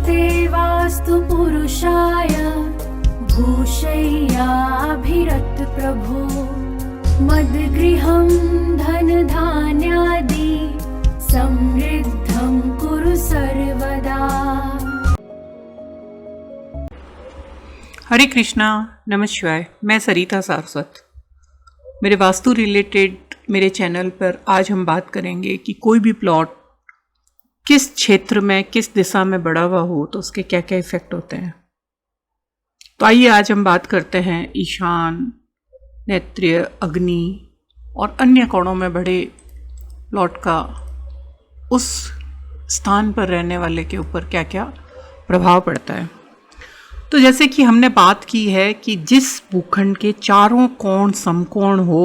नमस्ते वास्तु पुरुषाय भूषय्याभिरत प्रभो मद्गृहं धनधान्यादि समृद्धं कुरु सर्वदा। हरे कृष्णा, नमः शिवाय। मैं सरिता सारस्वत। मेरे वास्तु रिलेटेड मेरे चैनल पर आज हम बात करेंगे कि कोई भी प्लॉट किस क्षेत्र में किस दिशा में बढ़ा हुआ हो तो उसके क्या क्या इफेक्ट होते हैं। तो आइए आज हम बात करते हैं ईशान, नैत्रिय, अग्नि और अन्य कोणों में बढ़े प्लॉट का उस स्थान पर रहने वाले के ऊपर क्या क्या प्रभाव पड़ता है। तो जैसे कि हमने बात की है कि जिस भूखंड के चारों कोण समकोण हो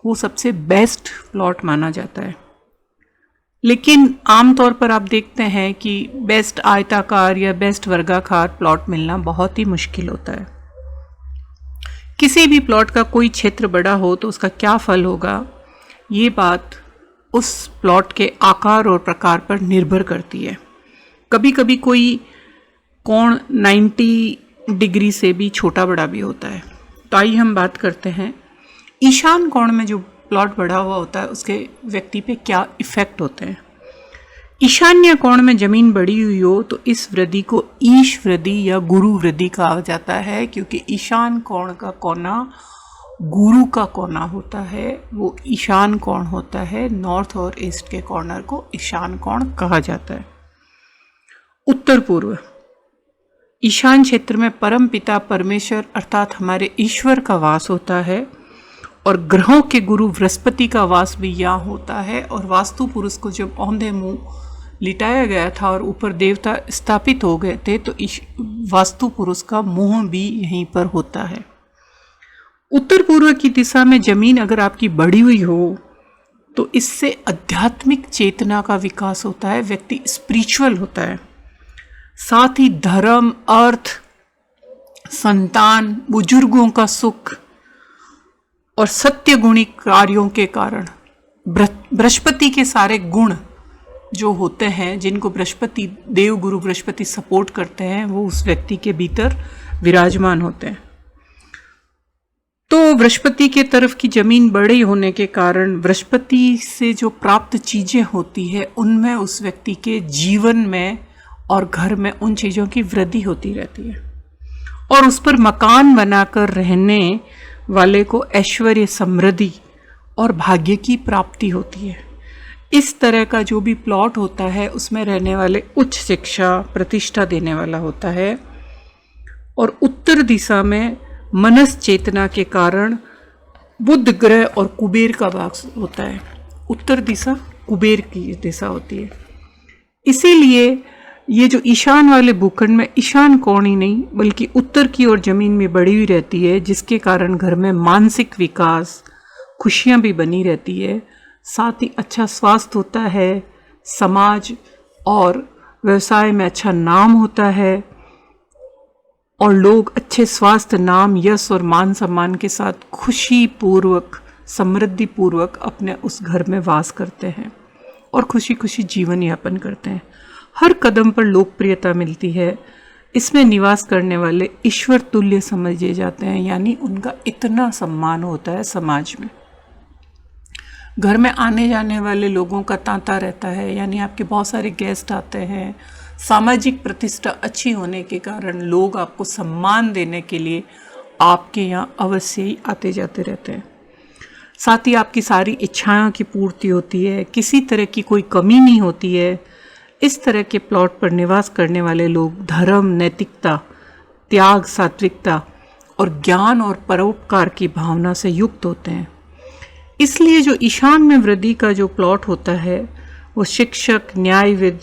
वो सबसे बेस्ट प्लॉट माना जाता है, लेकिन आमतौर पर आप देखते हैं कि बेस्ट आयताकार या बेस्ट वर्गाकार प्लॉट मिलना बहुत ही मुश्किल होता है। किसी भी प्लॉट का कोई क्षेत्र बड़ा हो तो उसका क्या फल होगा, ये बात उस प्लॉट के आकार और प्रकार पर निर्भर करती है। कभी कभी कोई कोण 90 डिग्री से भी छोटा बड़ा भी होता है। तो आइए हम बात करते हैं ईशान कोण में जो प्लॉट बढ़ा हुआ होता है उसके व्यक्ति पे क्या इफेक्ट होते हैं। ईशान्य कोण में जमीन बढ़ी हुई हो तो इस वृद्धि को ईश वृद्धि या गुरु वृद्धि कहा जाता है, क्योंकि ईशान कोण का कोना गुरु का कोना होता है, वो ईशान कोण होता है। नॉर्थ और ईस्ट के कॉर्नर को ईशान कोण कहा जाता है। उत्तर पूर्व ईशान क्षेत्र में परम पिता परमेश्वर अर्थात हमारे ईश्वर का वास होता है और ग्रहों के गुरु बृहस्पति का वास भी यहाँ होता है। और वास्तु पुरुष को जब औंधे मुंह लिटाया गया था और ऊपर देवता स्थापित हो गए थे तो वास्तु पुरुष का मुंह भी यहीं पर होता है। उत्तर पूर्व की दिशा में जमीन अगर आपकी बढ़ी हुई हो तो इससे आध्यात्मिक चेतना का विकास होता है, व्यक्ति स्पिरिचुअल होता है। साथ ही धर्म, अर्थ, संतान, बुजुर्गों का सुख और सत्य गुणी कार्यों के कारण बृहस्पति के सारे गुण जो होते हैं, जिनको बृहस्पति देव गुरु बृहस्पति सपोर्ट करते हैं, वो उस व्यक्ति के भीतर विराजमान होते हैं। तो बृहस्पति के तरफ की जमीन बड़ी होने के कारण बृहस्पति से जो प्राप्त चीजें होती है उनमें उस व्यक्ति के जीवन में और घर में उन चीजों की वृद्धि होती रहती है और उस पर मकान बनाकर रहने वाले को ऐश्वर्य, समृद्धि और भाग्य की प्राप्ति होती है। इस तरह का जो भी प्लॉट होता है उसमें रहने वाले उच्च शिक्षा, प्रतिष्ठा देने वाला होता है। और उत्तर दिशा में मनस चेतना के कारण बुध ग्रह और कुबेर का वास होता है। उत्तर दिशा कुबेर की दिशा होती है। इसीलिए ये जो ईशान वाले भूखंड में ईशान कोण ही नहीं बल्कि उत्तर की ओर जमीन में बढ़ी हुई रहती है, जिसके कारण घर में मानसिक विकास, खुशियां भी बनी रहती है। साथ ही अच्छा स्वास्थ्य होता है, समाज और व्यवसाय में अच्छा नाम होता है और लोग अच्छे स्वास्थ्य, नाम, यश और मान सम्मान के साथ खुशी पूर्वक, समृद्धि पूर्वक अपने उस घर में वास करते हैं और खुशी खुशी जीवन यापन करते हैं। हर कदम पर लोकप्रियता मिलती है। इसमें निवास करने वाले ईश्वर तुल्य समझे जाते हैं, यानी उनका इतना सम्मान होता है समाज में। घर में आने जाने वाले लोगों का तांता रहता है, यानी आपके बहुत सारे गेस्ट आते हैं। सामाजिक प्रतिष्ठा अच्छी होने के कारण लोग आपको सम्मान देने के लिए आपके यहाँ अवश्य ही आते जाते रहते हैं। साथ ही आपकी सारी इच्छाओं की पूर्ति होती है, किसी तरह की कोई कमी नहीं होती है। इस तरह के प्लॉट पर निवास करने वाले लोग धर्म, नैतिकता, त्याग, सात्विकता और ज्ञान और परोपकार की भावना से युक्त होते हैं। इसलिए जो ईशान में वृद्धि का जो प्लॉट होता है वो शिक्षक, न्यायविद,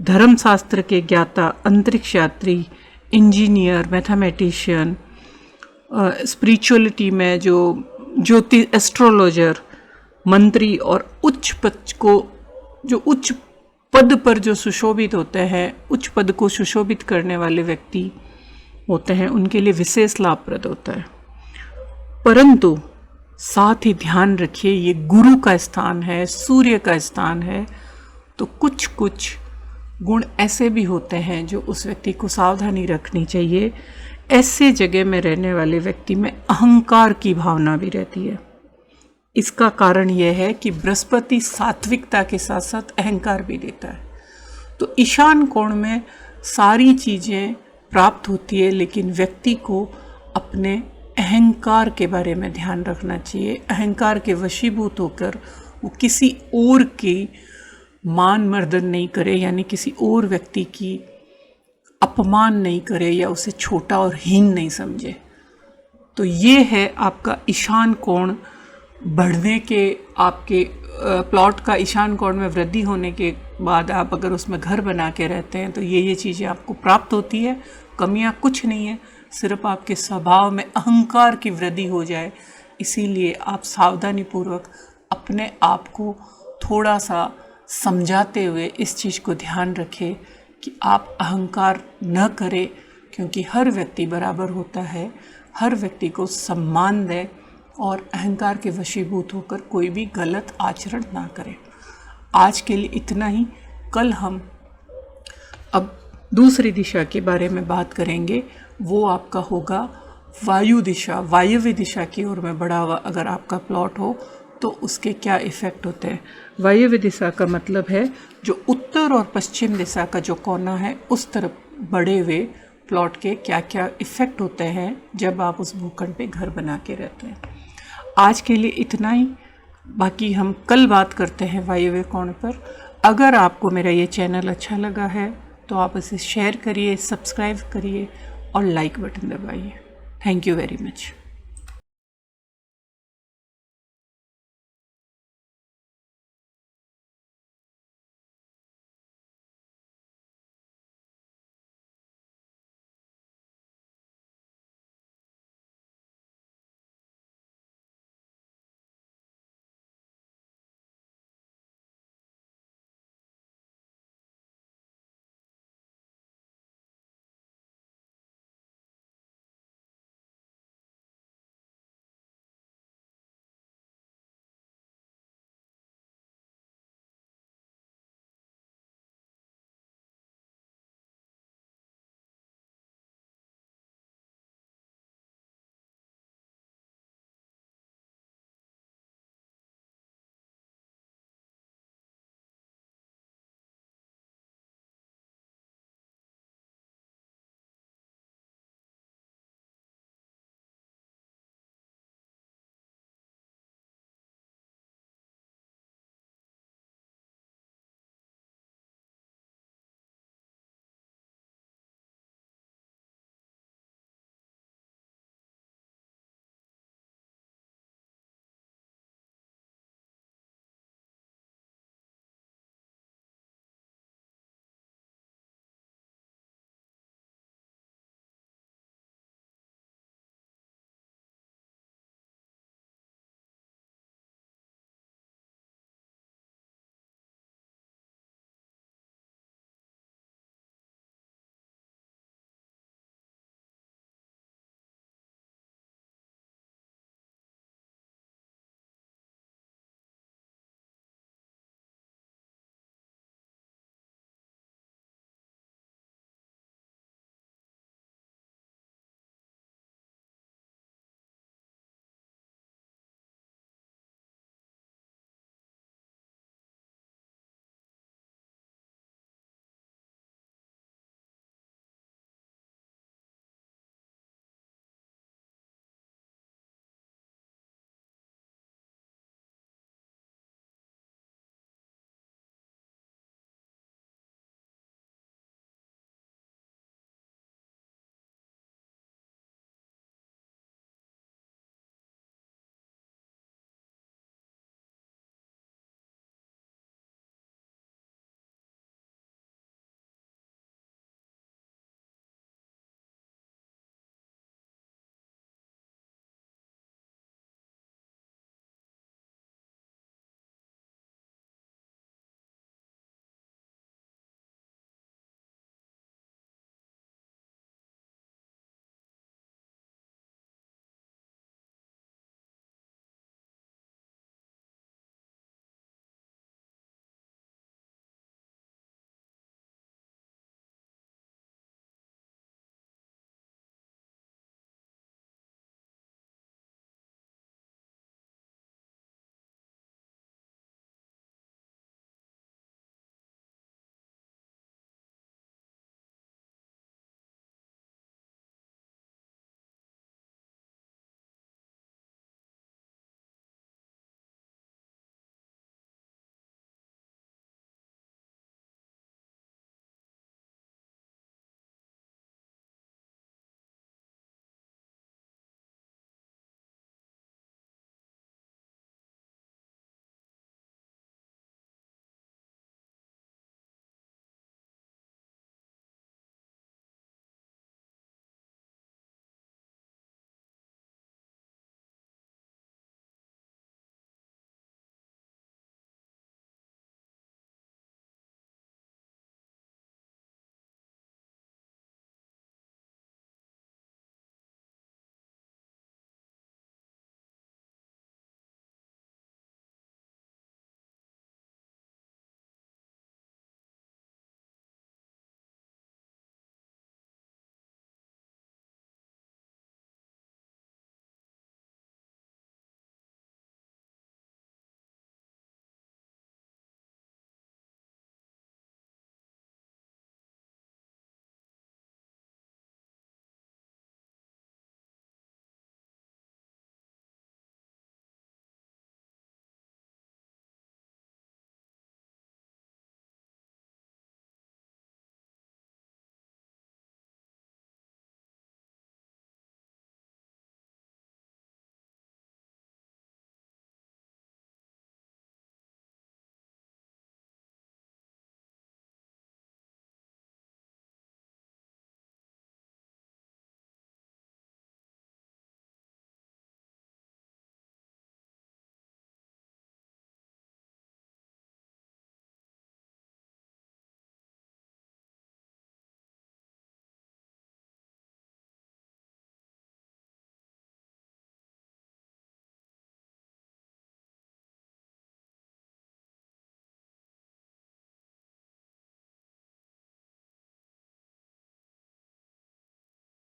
धर्मशास्त्र के ज्ञाता, अंतरिक्ष यात्री, इंजीनियर, मैथमेटिशियन, स्पिरिचुअलिटी में जो ज्योतिष, एस्ट्रोलॉजर, मंत्री और उच्च पद पर जो सुशोभित होते हैं, उच्च पद को सुशोभित करने वाले व्यक्ति होते हैं, उनके लिए विशेष लाभप्रद होता है। परंतु साथ ही ध्यान रखिए ये गुरु का स्थान है, सूर्य का स्थान है, तो कुछ गुण ऐसे भी होते हैं जो उस व्यक्ति को सावधानी रखनी चाहिए। ऐसे जगह में रहने वाले व्यक्ति में अहंकार की भावना भी रहती है। इसका कारण यह है कि बृहस्पति सात्विकता के साथ साथ अहंकार भी देता है। तो ईशान कोण में सारी चीज़ें प्राप्त होती है, लेकिन व्यक्ति को अपने अहंकार के बारे में ध्यान रखना चाहिए। अहंकार के वशीभूत होकर वो किसी और की मान मर्दन नहीं करे, यानी किसी और व्यक्ति की अपमान नहीं करे या उसे छोटा और हीन नहीं समझे। तो ये है आपका ईशान कोण बढ़ने के, आपके प्लॉट का ईशान कोण में वृद्धि होने के बाद आप अगर उसमें घर बना के रहते हैं तो ये चीज़ें आपको प्राप्त होती है। कमियां कुछ नहीं है, सिर्फ आपके स्वभाव में अहंकार की वृद्धि हो जाए। इसीलिए आप सावधानीपूर्वक अपने आप को थोड़ा सा समझाते हुए इस चीज़ को ध्यान रखें कि आप अहंकार न करें, क्योंकि हर व्यक्ति बराबर होता है। हर व्यक्ति को सम्मान दें और अहंकार के वशीभूत होकर कोई भी गलत आचरण ना करें। आज के लिए इतना ही। कल हम अब दूसरी दिशा के बारे में बात करेंगे। वो आपका होगा वायु दिशा, वायव्य दिशा की ओर में बढ़ा हुआ अगर आपका प्लॉट हो तो उसके क्या इफ़ेक्ट होते हैं। वायव्य दिशा का मतलब है जो उत्तर और पश्चिम दिशा का जो कोना है उस तरफ बढ़े हुए प्लॉट के क्या क्या इफ़ेक्ट होते हैं जब आप उस भूखंड पे घर बना के रहते हैं। आज के लिए इतना ही, बाकी हम कल बात करते हैं वायव्य कोण पर। अगर आपको मेरा ये चैनल अच्छा लगा है तो आप इसे शेयर करिए, सब्सक्राइब करिए और लाइक बटन दबाइए। Thank you very much.